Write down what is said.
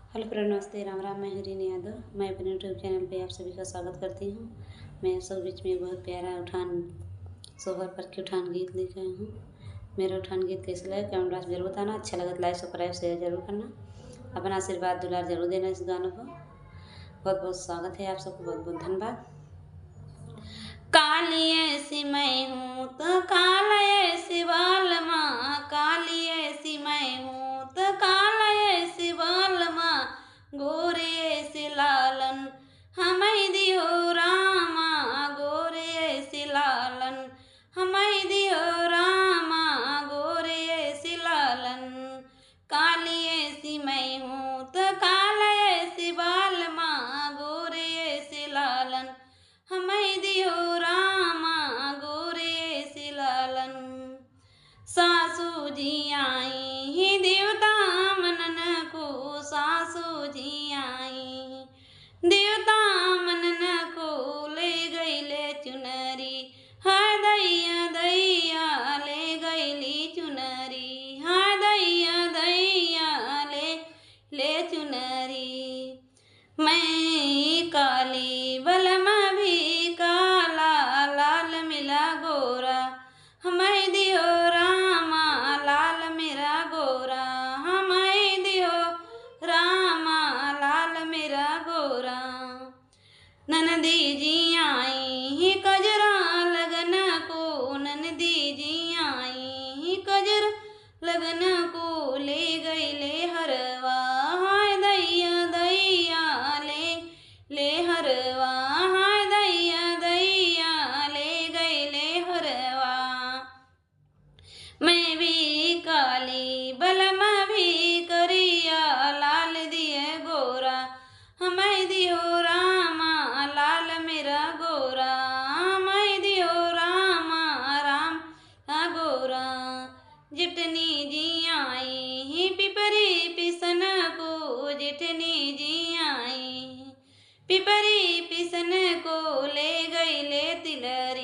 Hello friend, नमस्ते, राम राम। मैं हरीन यादव। मैं अपने यूट्यूब चैनल पे आप सभी का स्वागत करती हूँ। मैं आप सब बीच में एक बहुत प्यारा उठान सोहर पर के उठान गीत लेकर आई हूँ। मेरा उठान गीत कैसे लगे कमेंट बॉक्स में जरूर बताना। अच्छा लगा तो लाइक सब्सक्राइब शेयर जरूर करना। अपना आशीर्वाद दुलार जरूर देना इस गानों को। बहुत बहुत स्वागत है आप सबको, बहुत बहुत धन्यवाद। काली ऐसी मैं हूँ तो काला ऐसी बाल माँ, काली ऐसी मैं हूँ तो काला ऐसी बाल माँ, गोरे ऐसी लालन हमें दियो रामा, गोरे ऐसी लालन हमें दियो रामा, गोरे ऐसी लालन। काली ऐसी मैं हूँ तो काला ऐसी बाल माँ, गोरे ऐसी लालन हमें दियो रामा, गोरे से लालन। सासू जी आई ही देवता मनन को, सासू जी आई देवता मनन को, ले गई ले चुनरी हाय दैया दैया, ले गईली चुनरी हाय दैया दैया, ले चुनरी। मैं काली बलमा भी काला, लाल मिला गोरा हमें दियो रामा, लाल मेरा गोरा हमें दियो रामा, लाल मेरा गोरा। ननदी जी आई ही कजरा लगन को, ननदी जी आई ही कजरा लगन को, ले गई ले हरवा हाय दैया दैया, ले हरवा हाय दैया दैया, ले गई ले हरवा। मैं भी काली बलमा भी करिया, लाल दिए गोरा हमें दियो रामा, लाल मेरा गोरा हमें दियो रामा, राम गोरा। जितनी जी आई ही पिपरी पिसन को, जितनी जी आई पिपरी पिसन को, ले गई ले तिलरी